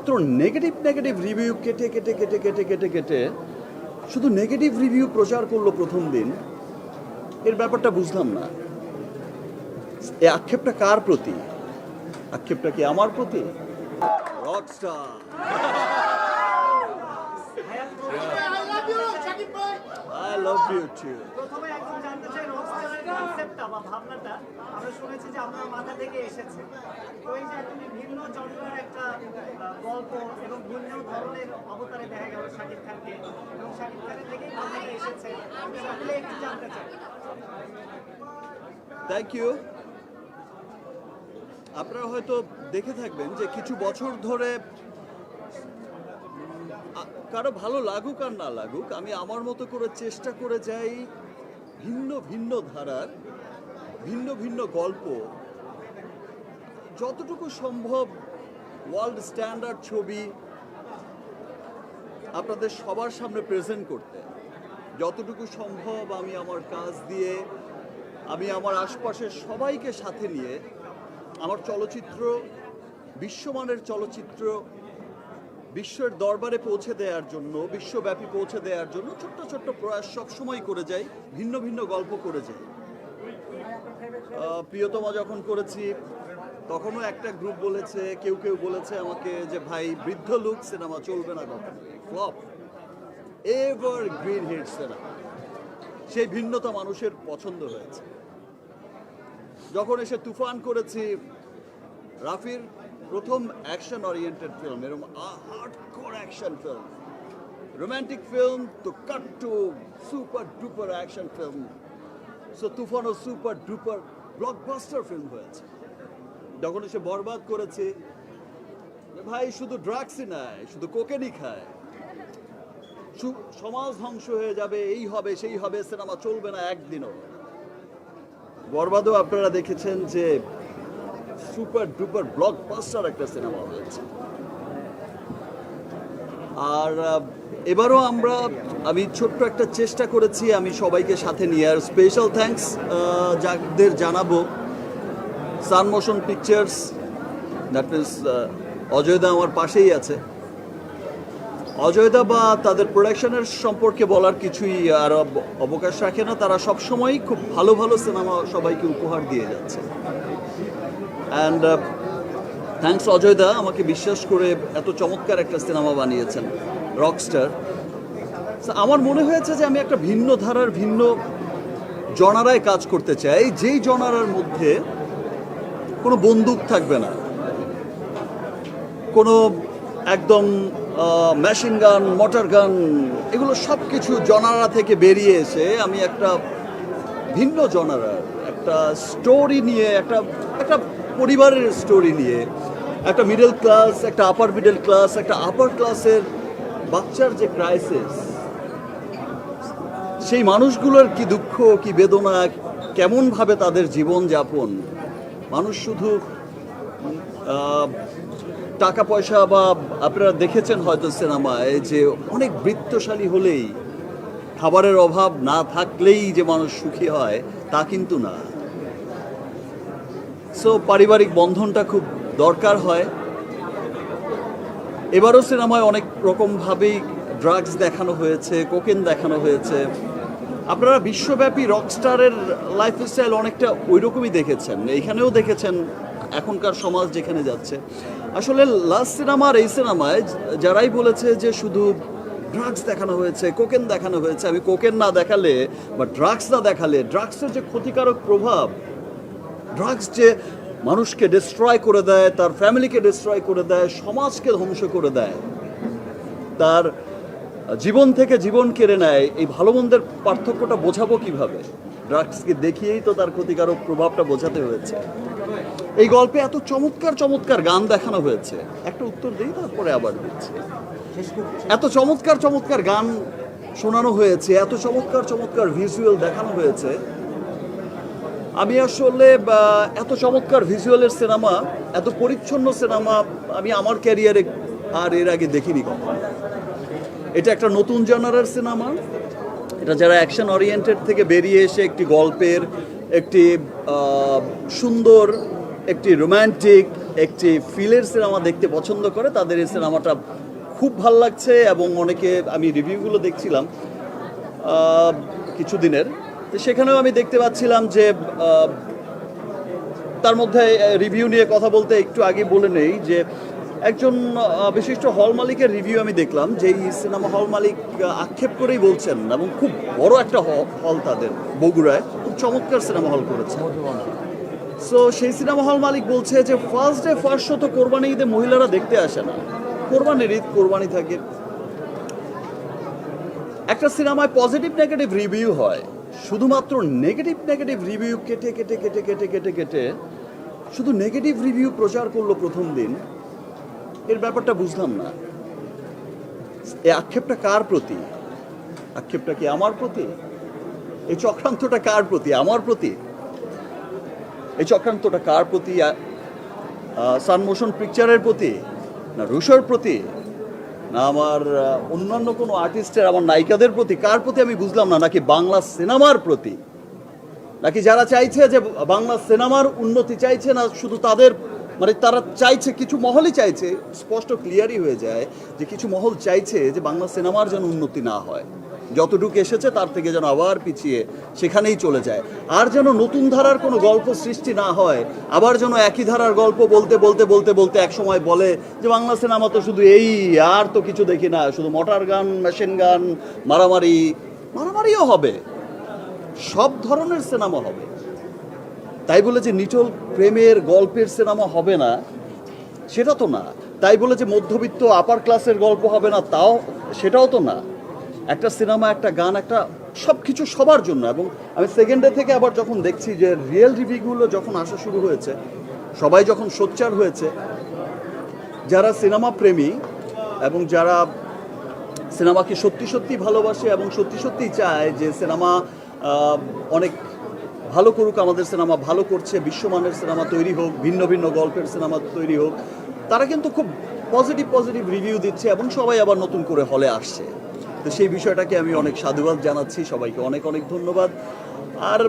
শুধুমাত্র negative negative review কেটে কেটে কেটে কেটে কেটে কেটে শুধু নেগেটিভ রিভিউ প্রচার করলো প্রথম দিন, এর ব্যাপারটা বুঝলাম না। এই আক্ষেপটা কার প্রতি? আক্ষেপটা কি আমার প্রতি? Rockstar I love you too. প্রথমে একদম জানতে চাই রকস্টারের কনসেপ্টটা বা ভাবনাটা আমরা শুনেছি যে আপনার মাথা থেকে এসেছে। তো এই যে একদমই ভিন্ন জনরার একটা গল্প এবং ভিন্ন ধরনের অবতারে দেখা গেল শাকিব খানকে, এবং শাকিব খানের থেকেই ভাবনাটা এসেছে, আসলে একটু জানতে চাই। Thank you. আপনারা হয়তো দেখে থাকবেন যে কিছু বছর ধরে কারো ভালো লাগুক আর না লাগুক, আমি আমার মতো করে চেষ্টা করে যাই ভিন্ন ভিন্ন ধারার ভিন্ন ভিন্ন গল্প, যতটুকু সম্ভব ওয়ার্ল্ড স্ট্যান্ডার্ড ছবি আপনাদের সবার সামনে প্রেজেন্ট করতে। যতটুকু সম্ভব আমি আমার কাজ দিয়ে, আমি আমার আশপাশের সবাইকে সাথে নিয়ে আমার চলচ্চিত্র, বিশ্বমানের চলচ্চিত্র বিশ্বের দরবারে পৌঁছে দেওয়ার জন্য, বিশ্বব্যাপী পৌঁছে দেওয়ার জন্য ছোট্ট ছোট্ট প্রয়াস সবসময় করে যাই, ভিন্ন ভিন্ন গল্প করে যাই। প্রিয়তমা যখন করেছি তখনও একটা গ্রুপ বলেছে, কেউ কেউ বলেছে আমাকে যে ভাই বৃদ্ধ লুক সিনেমা চলবে না, কখন flop, evergreen hit cinema. সেই ভিন্নতা মানুষের পছন্দ হয়েছে। যখন এসে তুফান করেছি, রাফির প্রথম অ্যাকশন ওরিয়েন্টেড ফিল্ম, এরকম hardcore action film, romantic film তো cut to super duper action film. So তুফানও সুপার ডুপার ব্লকবাস্টার ফিল্ম হয়েছে। যখন এসে বরবাদ করেছি, ভাই শুধু ড্রাগসই নয়, শুধু কোকেনই খায়, সমাজ ধ্বংস হয়ে যাবে, এই হবে সেই হবে, সিনেমা চলবে না একদিনও। বরবাদও আপনারা দেখেছেন যে সুপার ডুপার ব্লকবাস্টার একটা সিনেমা হয়েছে। আর এবারও আমি ছোট্ট একটা চেষ্টা করেছি আমি সবাইকে সাথে নিয়ে। আর স্পেশাল থ্যাঙ্কস যাদের জানাবো, সান মোশন পিকচার্স, দ্যাট মিনস অজয়দা আমার পাশেই আছে। অজয়দা বা তাদের প্রোডাকশনের সম্পর্কে বলার কিছুই আর অবকাশ রাখে না। তারা সবসময়ই খুব ভালো ভালো সিনেমা সবাইকে উপহার দিয়ে যাচ্ছে। অ্যান্ড থ্যাঙ্কস অজয়দা, আমাকে বিশ্বাস করে এত চমৎকার একটা সিনেমা বানিয়েছেন রকস্টার। আমার মনে হয়েছে যে আমি একটা ভিন্ন ধারার ভিন্ন জনারায় কাজ করতে চাই, যেই জনারার মধ্যে কোনো বন্দুক থাকবে না, কোনো একদম মেশিন গান, মোটর গান, এগুলো সব কিছু জনারা থেকে বেরিয়ে এসে আমি একটা ভিন্ন জনারার একটা স্টোরি নিয়ে, একটা পরিবারের স্টোরি নিয়ে, একটা মিডল ক্লাস, একটা আপার মিডল ক্লাস, একটা আপার ক্লাসের বাচ্চার যে ক্রাইসিস, সেই মানুষগুলোর কি দুঃখ, কি বেদনা, কেমনভাবে তাদের জীবন যাপন। মানুষ শুধু টাকা পয়সা বা আপনারা দেখেছেন হয়তো সিনেমায় যে অনেক বৃত্তশালী হলেই, খাবারের অভাব না থাকলেই যে মানুষ সুখী হয়, তা কিন্তু না। সো পারিবারিক বন্ধনটা খুব দরকার হয়। এবারও সিনেমায় অনেক রকমভাবেই ড্রাগস দেখানো হয়েছে, কোকেন দেখানো হয়েছে। আপনারা বিশ্বব্যাপী রকস্টারের লাইফস্টাইল অনেকটা ওই রকমই দেখেছেন, এইখানেও দেখেছেন এখনকার সমাজ যেখানে যাচ্ছে। আসলে লাস্ট সিনেমার এই সিনেমায় যারাই বলেছে যে শুধু ড্রাগস দেখানো হয়েছে, কোকেন দেখানো হয়েছে, আমি কোকেন না দেখালে বা ড্রাগস না দেখালে ড্রাগসের যে ক্ষতিকারক প্রভাব, ড্রাগস যে মানুষকে ডিস্ট্রয় করে দেয়, তার ফ্যামিলিকে ডিস্ট্রয় করে দেয়, সমাজকে ধ্বংস করে দেয়, তার জীবন থেকে জীবন কেড়ে নেয়, এই ভালো মন্দের পার্থক্যটা বোঝাবো কিভাবে? ড্রাগসকে দেখিয়েই তো তার ক্ষতিকারক প্রভাবটা বোঝাতে হয়েছে। এই গল্পে এত চমৎকার চমৎকার গান দেখানো হয়েছে, একটা উত্তর দিই তারপরে আবার দিচ্ছি। এত চমৎকার চমৎকার গান শোনানো হয়েছে, এত চমৎকার চমৎকার ভিজুয়াল দেখানো হয়েছে। আমি আসলে এত চমৎকার ভিজুয়ালের সিনেমা, এত পরিচ্ছন্ন সিনেমা আমি আমার ক্যারিয়ারে আর এর আগে দেখিনি কখনো। এটা একটা নতুন জনারার সিনেমা। এটা যারা অ্যাকশন ওরিয়েন্টেড থেকে বেরিয়ে এসে একটি গল্পের, একটি সুন্দর, একটি রোম্যান্টিক, একটি ফিলের সিনেমা দেখতে পছন্দ করে তাদের এই সিনেমাটা খুব ভাল লাগছে। এবং অনেকে, আমি রিভিউগুলো দেখছিলাম কিছুদিনের, তো সেখানেও আমি দেখতে পাচ্ছিলাম যে তার মধ্যে রিভিউ নিয়ে কথা বলতে একটু আগে বলে নেই যে একজন বিশিষ্ট হল মালিকের রিভিউ আমি দেখলাম, যে এই সিনেমা হল মালিক আক্ষেপ করেই বলছেন, এবং খুব বড় একটা হল তাদের বগুড়ায়, খুব চমৎকার সিনেমা হল করেছে। সো সেই সিনেমা হল মালিক বলছে যে ফার্স্ট ডে ফার্স্ট শো তো কোরবানি ঈদে মহিলারা দেখতে আসে না, কোরবানির ঈদ কোরবানি থাকে। একটা সিনেমায় পজিটিভ নেগেটিভ রিভিউ হয়, শুধুমাত্র নেগেটিভ রিভিউ কেটে কেটে কেটে কেটে কেটে কেটে শুধু নেগেটিভ রিভিউ প্রচার করলো প্রথম দিন। এর ব্যাপারটা বুঝলাম না। এই আক্ষেপটা কার প্রতি? আক্ষেপটা কি আমার প্রতি? এই চক্রান্তটা কার প্রতি? আমার প্রতি? এই চক্রান্তটা কার প্রতি? সান মোশন পিকচারের প্রতি, না রুশোর প্রতি, না আমার অন্যান্য কোনো আর্টিস্টের, আমার নায়িকাদের প্রতি? কার প্রতি আমি বুঝলাম না। নাকি বাংলা সিনেমার প্রতি? নাকি যারা চাইছে যে বাংলা সিনেমার উন্নতি চাইছে না শুধু তাদের, মানে তারা চাইছে, কিছু মহলই চাইছে, স্পষ্ট ক্লিয়ারই হয়ে যায় যে কিছু মহল চাইছে যে বাংলা সিনেমার যেন উন্নতি না হয়, যতটুকু এসেছে তার থেকে যেন আবার পিছিয়ে সেখানেই চলে যায়, আর যেন নতুন ধারার কোনো গল্প সৃষ্টি না হয়, আবার যেন একই ধারার গল্প বলতে বলতে বলতে বলতে এক সময় বলে যে বাংলা সিনেমা তো শুধু এই, আর তো কিছু দেখি না, শুধু মোটর গান, মেশিন গান, মারামারিও হবে, সব ধরনের সিনেমা হবে। তাই বলে যে নিটল প্রেমের গল্পের সিনেমা হবে না সেটা তো না, তাই বলে যে মধ্যবিত্ত আপার ক্লাসের গল্প হবে না তাও, সেটাও তো না। একটা সিনেমা, একটা গান, একটা সব কিছু সবার জন্য। এবং আমি সেকেন্ড ডে থেকে আবার যখন দেখছি যে রিয়েল রিভিউগুলো যখন আসা শুরু হয়েছে, সবাই যখন সোচ্চার হয়েছে, যারা সিনেমা প্রেমী এবং যারা সিনেমাকে সত্যি সত্যি ভালোবাসে এবং সত্যি সত্যিই চায় যে সিনেমা অনেক ভালো করুক, আমাদের সিনেমা ভালো করছে, বিশ্বমানের সিনেমা তৈরি হোক, ভিন্ন ভিন্ন গল্পের সিনেমা তৈরি হোক, তারা কিন্তু খুব পজিটিভ রিভিউ দিচ্ছে এবং সবাই আবার নতুন করে হলে আসছে। তো সেই বিষয়টাকে আমি অনেক সাধুবাদ জানাচ্ছি, সবাইকে অনেক অনেক ধন্যবাদ। আর